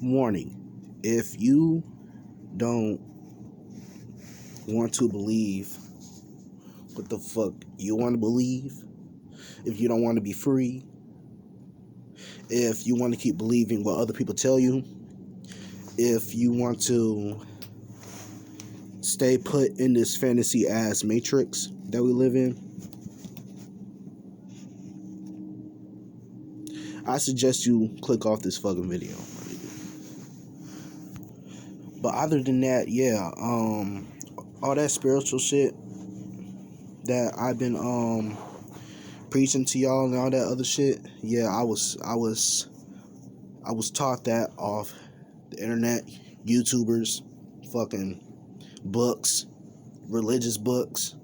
Warning: if you don't want to believe what the fuck you want to believe, if you don't want to be free, if you want to keep believing what other people tell you, if you want to stay put in this fantasy ass matrix that we live in, I suggest you click off this fucking video. But other than that, yeah, all that spiritual shit that I've been preaching to y'all and all that other shit, yeah, I was taught that off the internet, YouTubers, fucking books, religious books,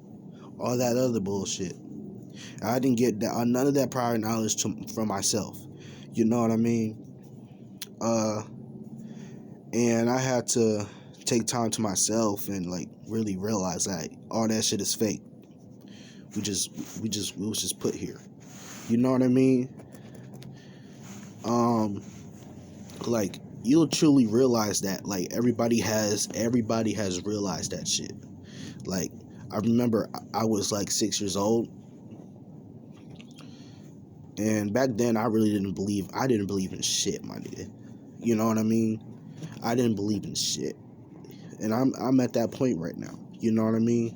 all that other bullshit. I didn't get that, none of that prior knowledge from myself. You know what I mean? And I had to take time to myself and like really realize that all that shit is fake. We was just put here. You know what I mean? Like you'll truly realize that. Like everybody has realized that shit. Like I remember I was like 6 years old, and back then I didn't believe in shit, my nigga. You know what I mean? I didn't believe in shit. And I'm at that point right now. You know what I mean?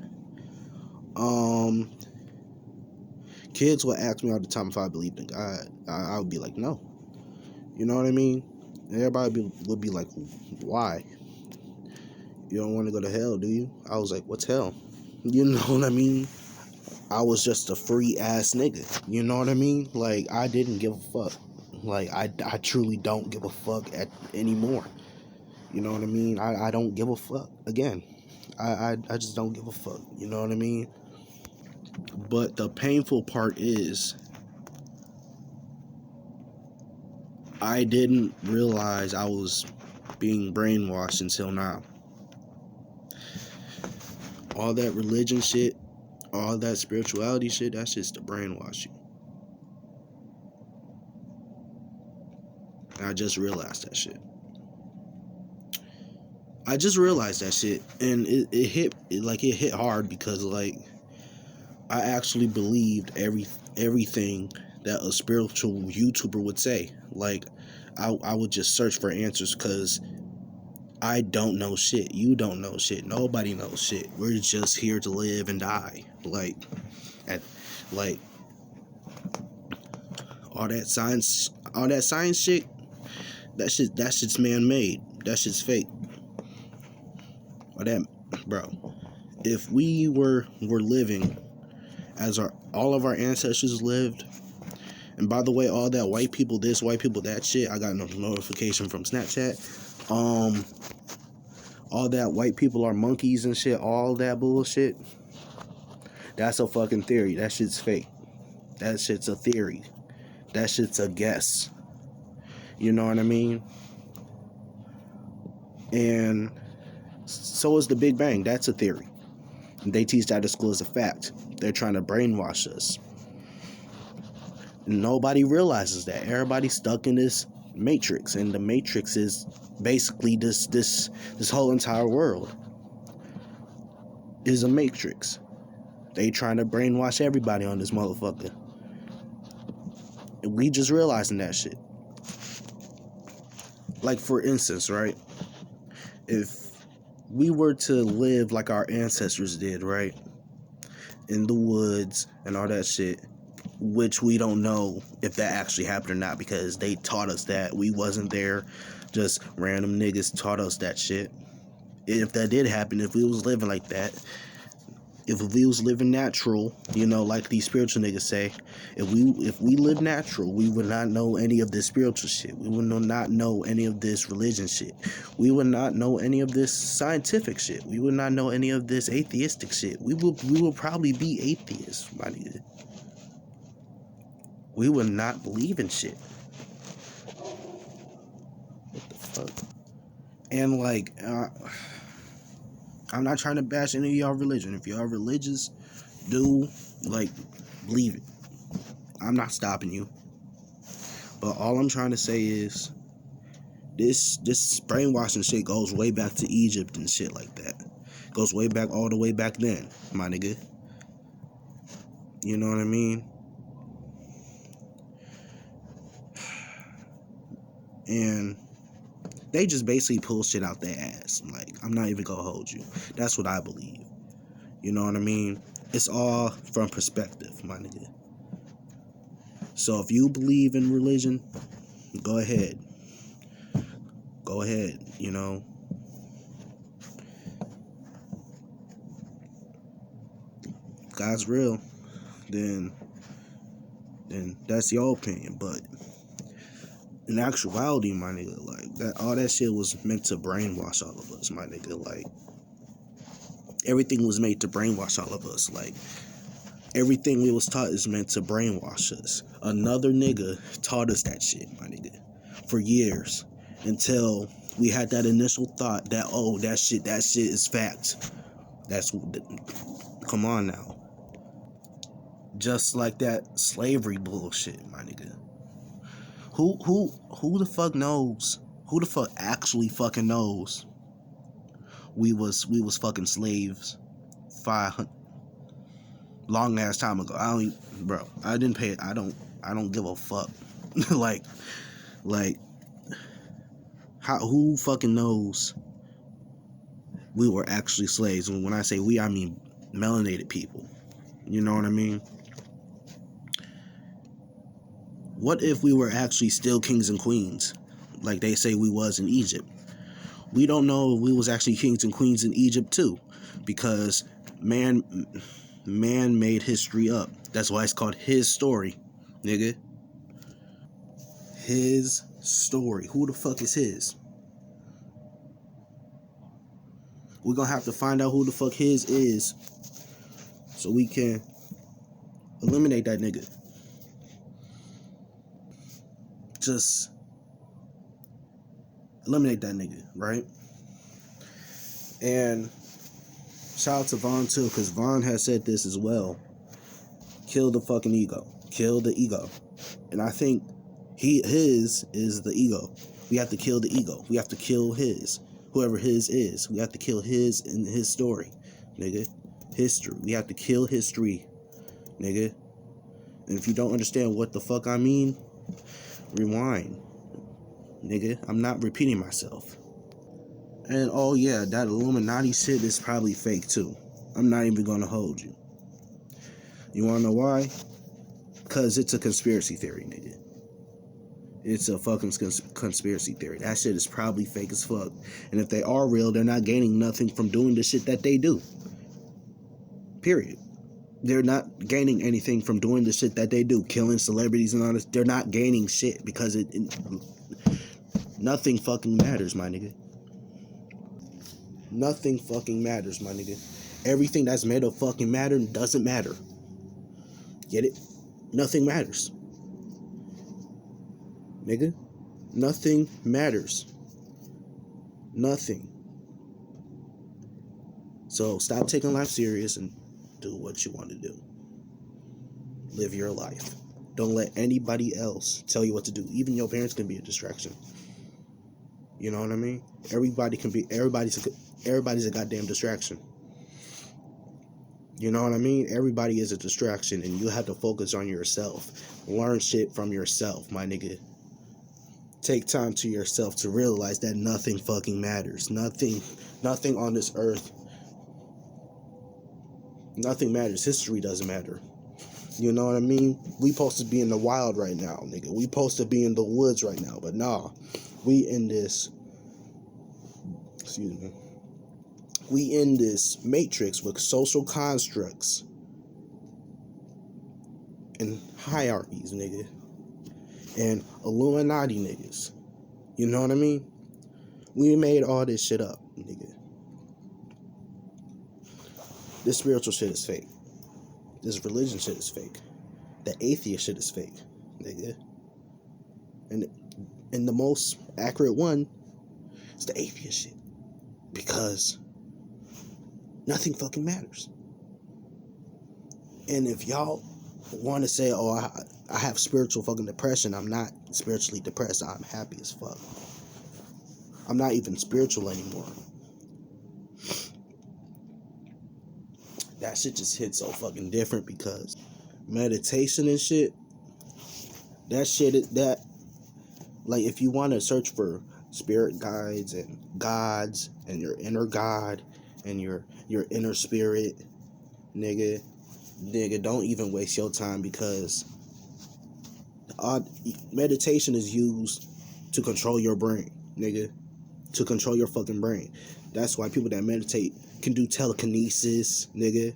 Kids would ask me all the time if I believed in God. I would be like, no. You know what I mean? And everybody would be like, why? You don't want to go to hell, do you? I was like, what's hell? You know what I mean? I was just a free ass nigga. You know what I mean? Like, I didn't give a fuck. Like, I truly don't give a fuck anymore. You know what I mean? I don't give a fuck. Again, I just don't give a fuck. You know what I mean? But the painful part is I didn't realize I was being brainwashed until now. All that religion shit, all that spirituality shit, that's just to brainwash you. And I just realized that shit. And it hit hard because like I actually believed everything that a spiritual YouTuber would say. Like I would just search for answers because I don't know shit. You don't know shit. Nobody knows shit. We're just here to live and die. Like all that science shit. That shit's man-made. That shit's fake. Or that, bro. If we were living as all of our ancestors lived, and by the way, all that white people this, white people that shit, I got no notification from Snapchat. All that white people are monkeys and shit, all that bullshit. That's a fucking theory. That shit's fake. That shit's a theory. That shit's a guess. You know what I mean? And so is the Big Bang. That's a theory. They teach that at school as a fact. They're trying to brainwash us. Nobody realizes that. Everybody's stuck in this matrix, and the matrix is basically this whole entire world is a matrix. They trying to brainwash everybody on this motherfucker. And we just realizing that shit. Like for instance, right? If we were to live like our ancestors did, right? In the woods and all that shit, which we don't know if that actually happened or not because they taught us that. We wasn't there. Just random niggas taught us that shit. If that did happen, if we was living like that, if we was living natural, you know, like these spiritual niggas say, if we live natural, we would not know any of this spiritual shit. We would not know any of this religion shit. We would not know any of this scientific shit. We would not know any of this atheistic shit. We will probably be atheists, my nigga. We would not believe in shit. What the fuck? And like, I'm not trying to bash any of y'all religion. If y'all religious, do like believe it. I'm not stopping you. But all I'm trying to say is This brainwashing shit goes way back to Egypt and shit like that. Goes way back, all the way back then, my nigga. You know what I mean? And they just basically pull shit out their ass. Like, I'm not even gonna hold you. That's what I believe. You know what I mean? It's all from perspective, my nigga. So if you believe in religion, go ahead. Go ahead, you know. God's real, then that's your opinion. But in actuality, my nigga, like that, all that shit was meant to brainwash all of us, my nigga. Like, everything was made to brainwash all of us. Like, everything we was taught is meant to brainwash us. Another nigga taught us that shit, my nigga, for years, until we had that initial thought that, oh, that shit is fact. Come on now. Just like that slavery bullshit, my nigga. Who the fuck knows? Who the fuck actually fucking knows? We was fucking slaves 500 long ass time ago. I didn't pay it. I don't give a fuck. like who fucking knows we were actually slaves? And when I say we, I mean melanated people. You know what I mean? What if we were actually still kings and queens, like they say we was in Egypt? We don't know if we was actually kings and queens in Egypt too, because man made history up. That's why it's called his story, nigga. His story. Who the fuck is his? We're gonna have to find out who the fuck his is, so we can eliminate that nigga. Just eliminate that nigga, right? And shout out to Vaughn too, because Vaughn has said this as well. Kill the fucking ego. Kill the ego. And I think his is the ego. We have to kill the ego. We have to kill his. Whoever his is. We have to kill his in his story. Nigga. History. We have to kill history. Nigga. And if you don't understand what the fuck I mean, rewind. Nigga. I'm not repeating myself. And oh yeah, that Illuminati shit is probably fake too. I'm not even gonna hold you. You wanna know why? Because it's a conspiracy theory, nigga. It's a fucking conspiracy theory. That shit is probably fake as fuck. And if they are real, they're not gaining nothing from doing the shit that they do. Period. They're not gaining anything from doing the shit that they do. Killing celebrities and all this. They're not gaining shit because nothing fucking matters, my nigga. Nothing fucking matters, my nigga. Everything that's made of fucking matter doesn't matter. Get it? Nothing matters. Nigga. Nothing matters. Nothing. So stop taking life serious and do what you want to do. Live your life. Don't let anybody else tell you what to do. Even your parents can be a distraction. You know what I mean? Everybody's a goddamn distraction. You know what I mean? Everybody is a distraction, and you have to focus on yourself. Learn shit from yourself, my nigga. Take time to yourself to realize that nothing fucking matters. Nothing on this earth. Nothing matters. History doesn't matter. You know what I mean? We supposed to be in the wild right now, nigga. We supposed to be in the woods right now, but nah. We in this matrix with social constructs and hierarchies, nigga. And Illuminati niggas. You know what I mean? We made all this shit up, nigga. This spiritual shit is fake. This religion shit is fake. The atheist shit is fake, nigga. And the most accurate one is the atheist shit. Because nothing fucking matters. And if y'all want to say, oh, I have spiritual fucking depression, I'm not spiritually depressed. I'm happy as fuck. I'm not even spiritual anymore. That shit just hits so fucking different because meditation and shit, that like if you want to search for spirit guides and gods and your inner god and your inner spirit, nigga, don't even waste your time because meditation is used to control your brain, nigga, to control your fucking brain. That's why people that meditate can do telekinesis, nigga.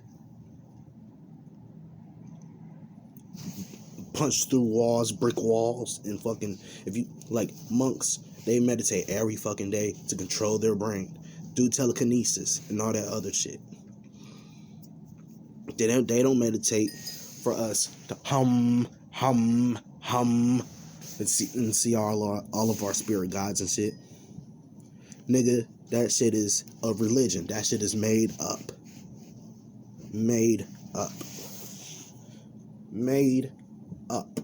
Punch through walls, brick walls, and fucking, if you, like, monks, they meditate every fucking day to control their brain. Do telekinesis and all that other shit. They don't meditate for us to hum, and see all of our spirit gods and shit. Nigga, that shit is a religion. That shit is made up. Made up. Made up.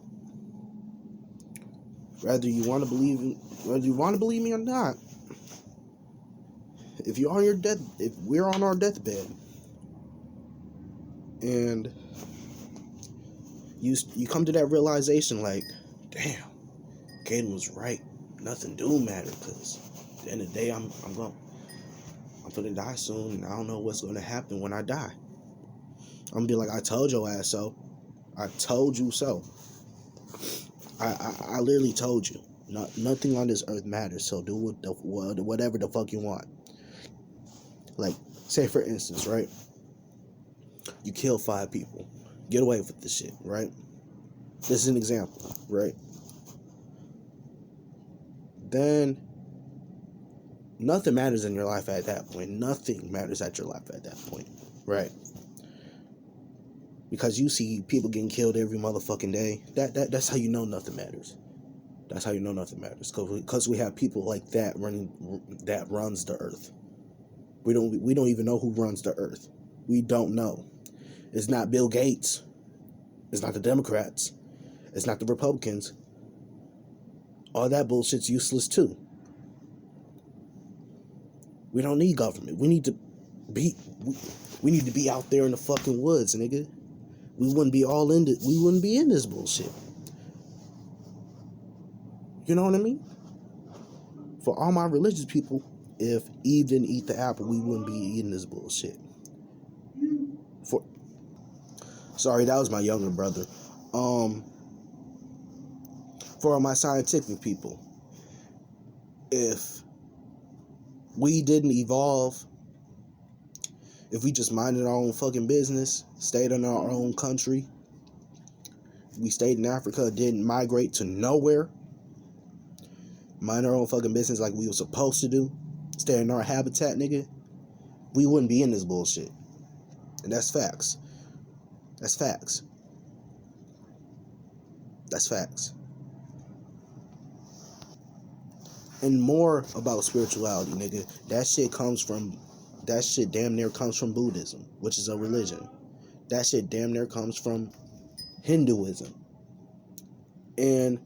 Whether you want to believe me or not, if we're on our deathbed and you come to that realization, like, damn, Caden was right. Nothing do matter because at the end of the day, I'm gonna die soon, and I don't know what's gonna happen when I die. I'm gonna be like, I told your ass so. I told you so. I literally told you. Nothing on this earth matters, so do whatever the fuck you want. Like, say for instance, right? You kill 5 people. Get away with this shit, right? This is an example, right? Then nothing matters in your life at that point. Nothing matters at your life at that point, right? Because you see people getting killed every motherfucking day. That's how you know nothing matters. That's how you know nothing matters. Because we have people like that runs the earth. We don't even know who runs the earth. We don't know. It's not Bill Gates. It's not the Democrats. It's not the Republicans. All that bullshit's useless too. We don't need government. We need to be out there in the fucking woods, nigga. We wouldn't be in this bullshit. You know what I mean? For all my religious people, if Eve didn't eat the apple, we wouldn't be eating this bullshit. Sorry, that was my younger brother. For my scientific people, if we didn't evolve, if we just minded our own fucking business, stayed in our own country, we stayed in Africa, didn't migrate to nowhere, mind our own fucking business like we were supposed to do, stay in our habitat, nigga, we wouldn't be in this bullshit. And that's facts. That's facts. That's facts. And more about spirituality, nigga. That shit damn near comes from Buddhism, which is a religion. That shit damn near comes from Hinduism. And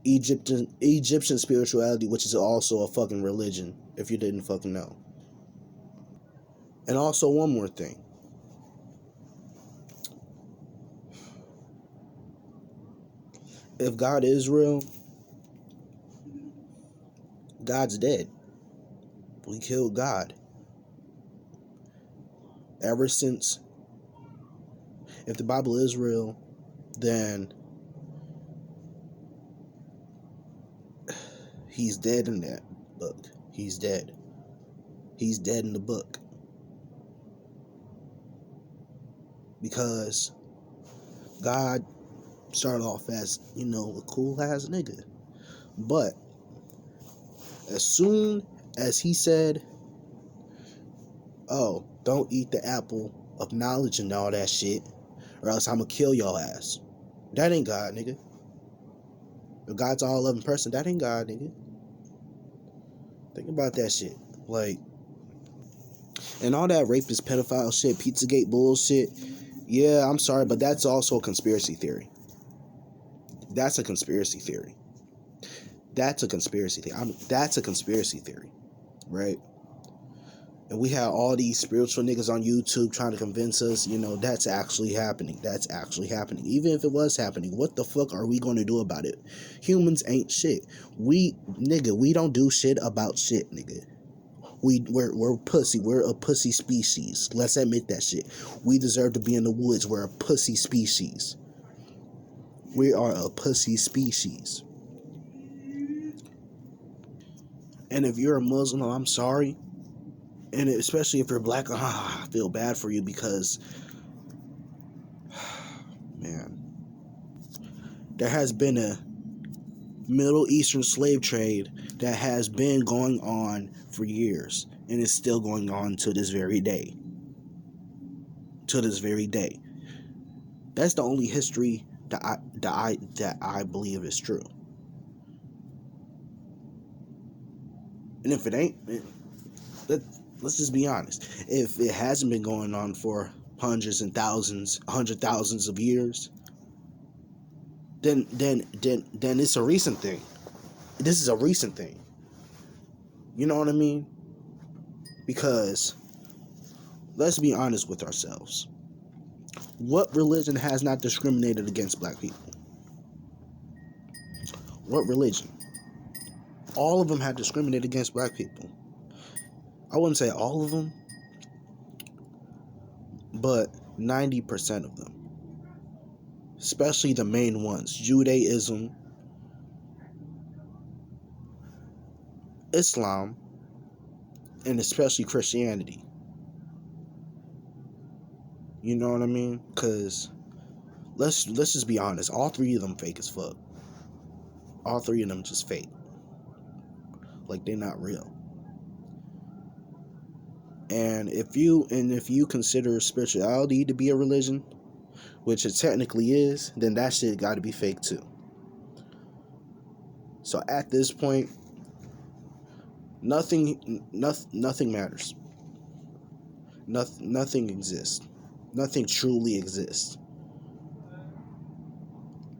Egyptian spirituality, which is also a fucking religion, if you didn't fucking know. And also one more thing. If God is real, God's dead. We killed God. Ever since, if the Bible is real, then he's dead in that book. He's dead. He's dead in the book. Because God started off as, a cool ass nigga. But as soon as he said, oh, don't eat the apple of knowledge and all that shit, or else I'm gonna kill your ass. That ain't God, nigga. If God's all loving person, that ain't God, nigga. Think about that shit. Like, and all that rapist, pedophile shit, Pizzagate bullshit. Yeah, I'm sorry, but that's also a conspiracy theory. That's a conspiracy theory. That's a conspiracy theory. That's a conspiracy theory. right? And we have all these spiritual niggas on YouTube trying to convince us, that's actually happening. That's actually happening. Even if it was happening, what the fuck are we going to do about it? Humans ain't shit. We don't do shit about shit, nigga. We're pussy. We're a pussy species. Let's admit that shit. We deserve to be in the woods. We're a pussy species. We are a pussy species. And if you're a Muslim, I'm sorry. And especially if you're black, I feel bad for you because, man, there has been a Middle Eastern slave trade that has been going on for years, and it's still going on to this very day. To this very day. That's the only history that I believe is true. And if it ain't, let's just be honest. If it hasn't been going on for hundreds thousands of years, then it's a recent thing. This is a recent thing. You know what I mean? Because let's be honest with ourselves. What religion has not discriminated against black people? What religion? All of them have discriminated against black people. I wouldn't say all of them, but 90% of them. Especially the main ones. Judaism, Islam, and especially Christianity. You know what I mean? Because let's just be honest. All three of them fake as fuck. All three of them just fake. Like they're not real. And if you consider spirituality to be a religion, which it technically is, then that shit got to be fake too. So at this point, nothing matters. Nothing exists. Nothing truly exists.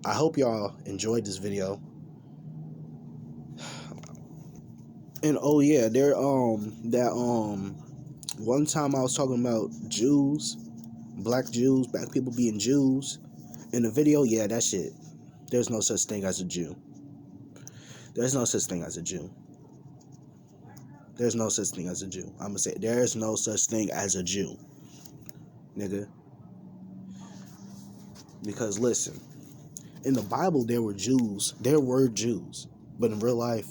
I hope y'all enjoyed this video. And oh yeah, one time I was talking about Jews, black people being Jews. In the video, yeah, that shit. There's no such thing as a Jew. There's no such thing as a Jew. There's no such thing as a Jew. I'm gonna say there's no such thing as a Jew, nigga. Because listen, in the Bible there were Jews, but in real life,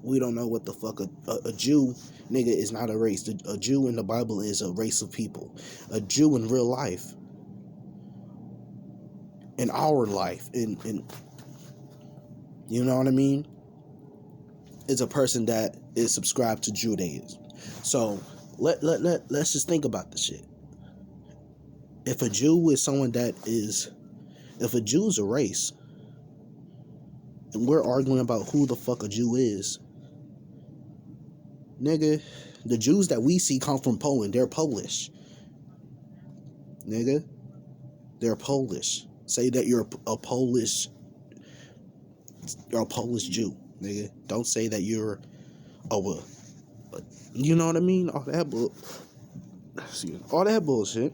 we don't know what the fuck a Jew, nigga, is not a race. A Jew in the Bible is a race of people. A Jew in real life, in our life, in you know what I mean, is a person that is subscribed to Judaism. So let's just think about the shit. If a Jew is if a Jew is a race, and we're arguing about who the fuck a Jew is, nigga, the Jews that we see come from Poland. They're Polish, nigga. They're Polish. Say that you're a Polish Jew, nigga. Don't say that you're you know what I mean? All that bullshit.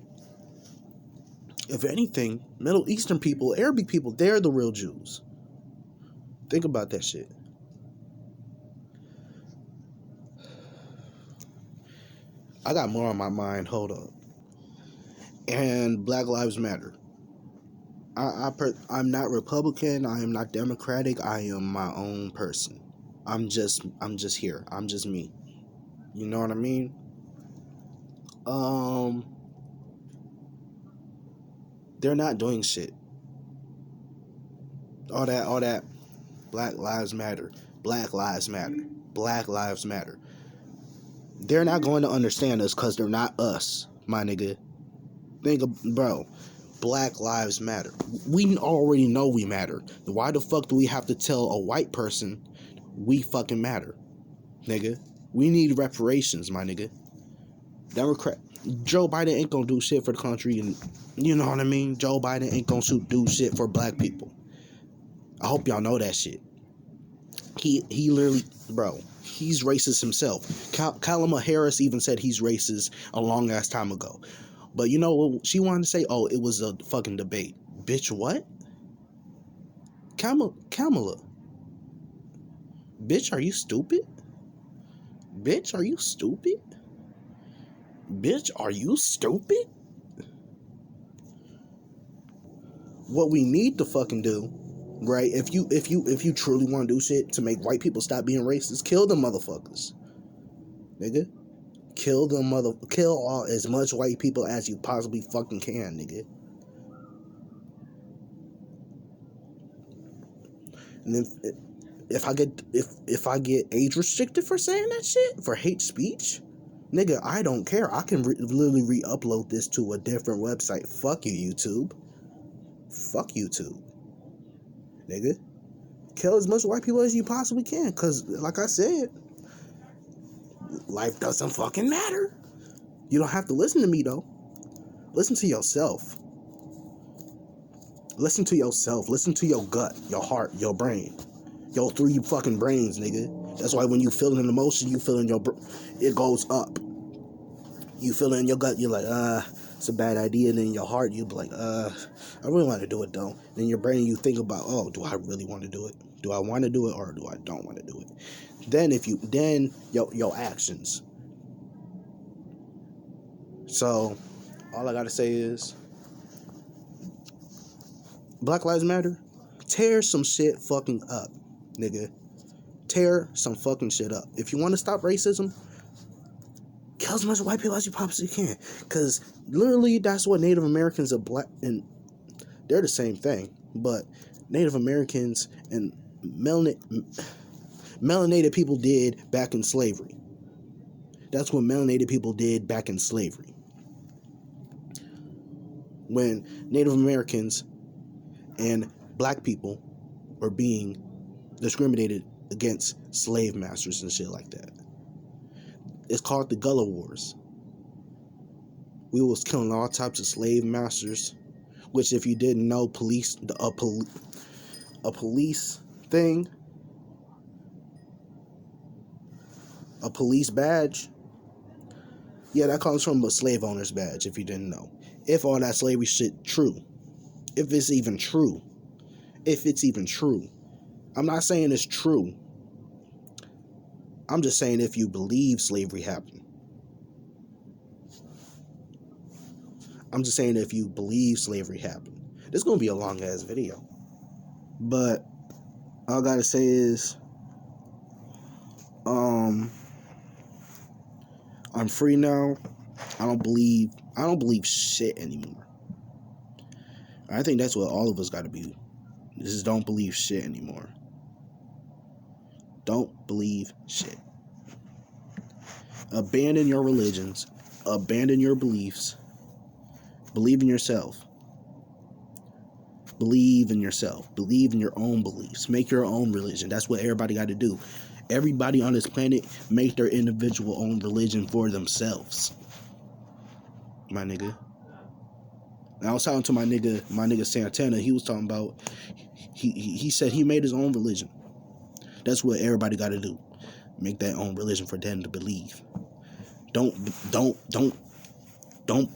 If anything, Middle Eastern people, Arabic people, they're the real Jews. Think about that shit. I got more on my mind. Hold up. And Black Lives Matter. I'm not Republican. I am not Democratic. I am my own person. I'm just here. I'm just me. You know what I mean? They're not doing shit. All that Black Lives Matter. Black Lives Matter. Black Lives Matter. They're not going to understand us because they're not us, my nigga. Bro, Black Lives Matter. We already know we matter. Why the fuck do we have to tell a white person we fucking matter, nigga? We need reparations, my nigga. Joe Biden ain't gonna do shit for the country, and you know what I mean? Joe Biden ain't gonna do shit for black people. I hope y'all know that shit. He literally, bro, he's racist himself. Kamala Harris even said he's racist a long ass time ago. But you know what she wanted to say? Oh, it was a fucking debate. Bitch, what? Kamala. Bitch, are you stupid? Bitch, are you stupid? Bitch, are you stupid? What we need to fucking do, right? If you truly want to do shit to make white people stop being racist, kill them motherfuckers, nigga. Kill all as much white people as you possibly fucking can, nigga. And then if I get age restricted for saying that shit, for hate speech, nigga, I don't care. I can literally re-upload this to a different website. Fuck you, YouTube. Fuck YouTube, nigga. Kill as much white people as you possibly can, because like I said, life doesn't fucking matter. You don't have to listen to me though. Listen to yourself. Listen to yourself. Listen to your gut, your heart, your brain. Your 3 fucking brains, nigga. That's why when you feel an emotion, you feel in your it goes up. You feel it in your gut, you're like, it's a bad idea. And then in your heart, you be like, I really want to do it though. Then your brain, you think about, oh, do I really want to do it? Do I want to do it or do I don't want to do it? Then your actions. So all I gotta say is, Black Lives Matter, tear some shit fucking up, nigga. Tear some fucking shit up. If you want to stop racism, kill as much white people as you possibly can. Because literally, that's what Native Americans are black, and they're the same thing. But Native Americans and melanated people did back in slavery. That's what melanated people did back in slavery. When Native Americans and black people were being discriminated against slave masters and shit like that. It's called the Gullah Wars. We was killing all types of slave masters, which, if you didn't know, a police thing, a police badge, yeah, that comes from a slave owner's badge, if you didn't know. If all that slavery shit true. If it's even true. I'm not saying it's true. I'm just saying if you believe slavery happened. I'm just saying if you believe slavery happened. This is going to be a long ass video. But all I gotta say is, I'm free now. I don't believe shit anymore. I think that's what all of us gotta be. Just don't believe shit anymore. Don't believe shit. Abandon your religions. Abandon your beliefs. Believe in yourself. Believe in yourself. Believe in your own beliefs. Make your own religion. That's what everybody got to do. Everybody on this planet make their individual own religion for themselves. My nigga. And I was talking to my nigga Santana. He was talking about, he said he made his own religion. That's what everybody got to do. Make their own religion for them to believe. Don't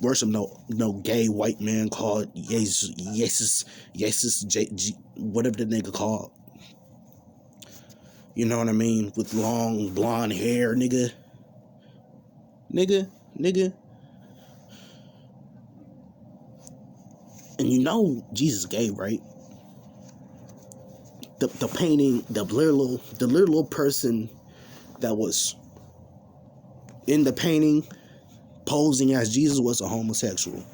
worship no gay white man called Jesus, whatever the nigga called. You know what I mean? With long blonde hair, nigga. And you know Jesus gay, right? The painting, the little person that was in the painting posing as Jesus was a homosexual.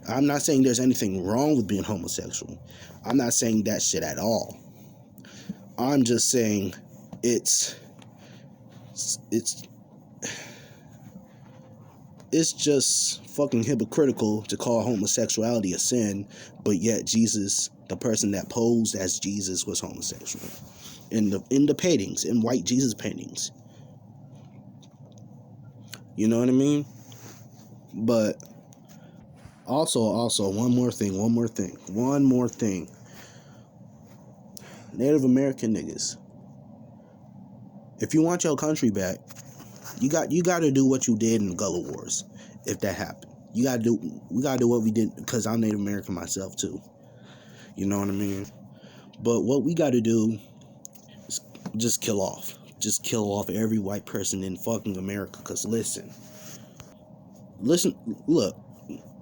I'm not saying there's anything wrong with being homosexual. I'm not saying that shit at all. I'm just saying it's just fucking hypocritical to call homosexuality a sin, but yet Jesus, the person that posed as Jesus, was homosexual in the paintings, in white Jesus paintings. You know what I mean? But also one more thing. Native American niggas, If you want your country back, you got to do what you did in the Gullah Wars. If that happened, we gotta do what we did, because I'm Native American myself too. You know what I mean? But what we got to do is just kill off every white person in fucking America. Cause listen, look,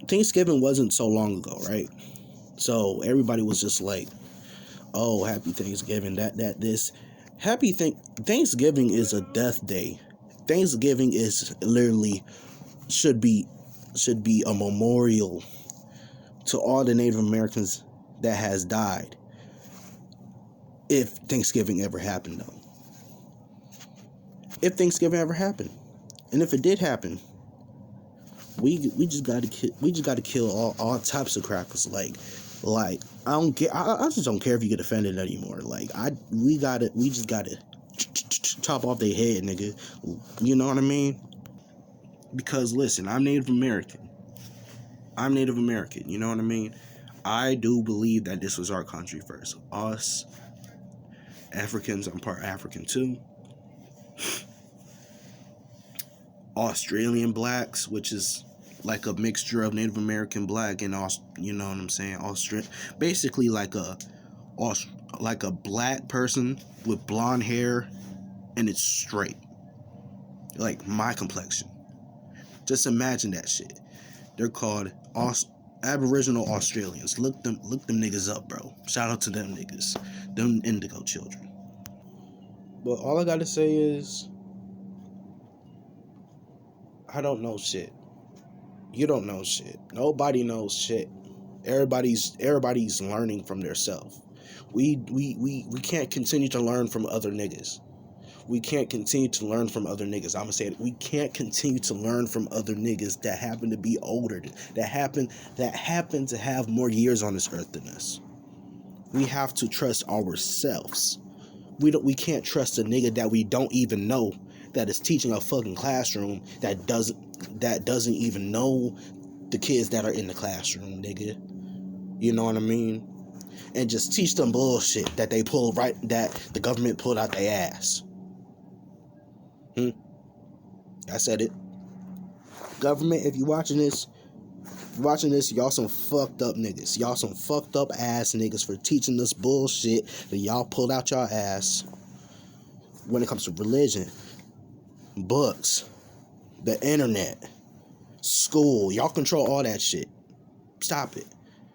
Thanksgiving wasn't so long ago, right? So everybody was just like, "Oh, happy Thanksgiving." This Thanksgiving is a death day. Thanksgiving is literally should be a memorial to all the Native Americans that has died. If Thanksgiving ever happened, though, if Thanksgiving ever happened, and if it did happen, we just gotta kill all types of crackers. Like I don't care. I just don't care if you get offended anymore. Like we just gotta chop off their head, nigga. You know what I mean? Because listen, I'm Native American. You know what I mean? I do believe that this was our country first. Us Africans, I'm part African too. Australian blacks, which is like a mixture of Native American black and you know what I'm saying? Basically like a black person with blonde hair and it's straight. Like my complexion. Just imagine that shit. They're called Aboriginal Australians. Look them niggas up, bro. Shout out to them niggas. Them indigo children. But all I gotta say is I don't know shit. You don't know shit. Nobody knows shit. Everybody's learning from themselves. We can't continue to learn from other niggas. We can't continue to learn from other niggas. I'm gonna say it. We can't continue to learn from other niggas that happen to be older, that happen to have more years on this earth than us. We have to trust ourselves. We can't trust a nigga that we don't even know, that is teaching a fucking classroom that doesn't even know the kids that are in the classroom, nigga. You know what I mean? And just teach them bullshit that the government pulled out their ass. I said it. Government, if you watching this, y'all some fucked up niggas. Y'all some fucked up ass niggas for teaching us bullshit that y'all pulled out y'all ass when it comes to religion, books, the internet, school. Y'all control all that shit. Stop it.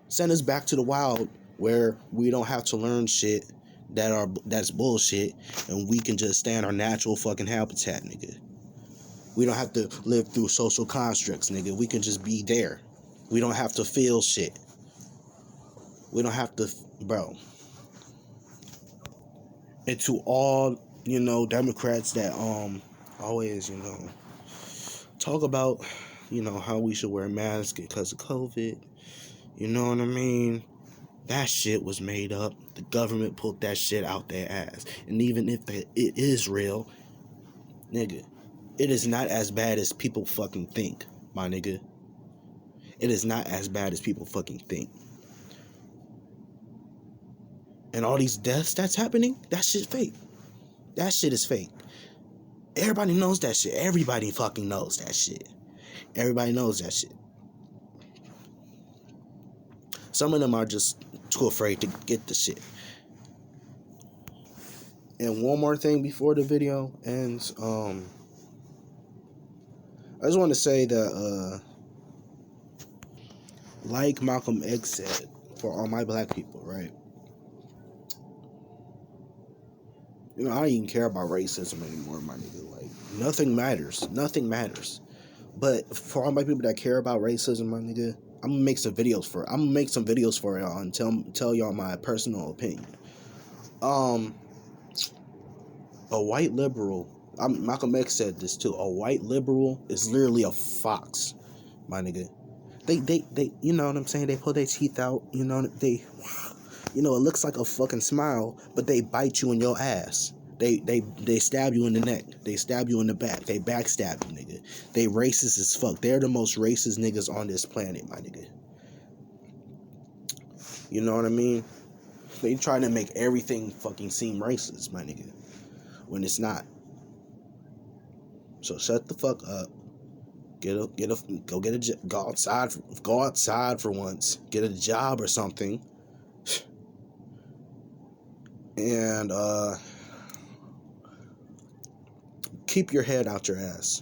Send us back to the wild where we don't have to learn shit that's bullshit, and we can just stay in our natural fucking habitat, nigga. We don't have to live through social constructs, nigga. We can just be there. We don't have to feel shit. We don't have to, bro. And to all, Democrats that always, talk about, how we should wear masks because of COVID. You know what I mean? That shit was made up. The government pulled that shit out their ass. And even if it is real, nigga, it is not as bad as people fucking think, my nigga. It is not as bad as people fucking think. And all these deaths that's happening, that shit's fake. That shit is fake. Everybody knows that shit. Everybody fucking knows that shit. Everybody knows that shit. Some of them are just too afraid to get the shit. And one more thing before the video ends, I just want to say that, like Malcolm X said, for all my black people, right? I don't even care about racism anymore, my nigga. Like, nothing matters. Nothing matters. But for all my people that care about racism, my nigga, I'm gonna make some videos for y'all and tell y'all my personal opinion. A white liberal, Malcolm X said this too. A white liberal is literally a fox, my nigga. They you know what I'm saying? They pull their teeth out, it looks like a fucking smile, but they bite you in your ass. They stab you in the neck. They stab you in the back. They backstab you, nigga. They racist as fuck. They're the most racist niggas on this planet, my nigga. You know what I mean? They try to make everything fucking seem racist, my nigga, when it's not. So shut the fuck up. Go outside for once. Get a job or something. And keep your head out your ass.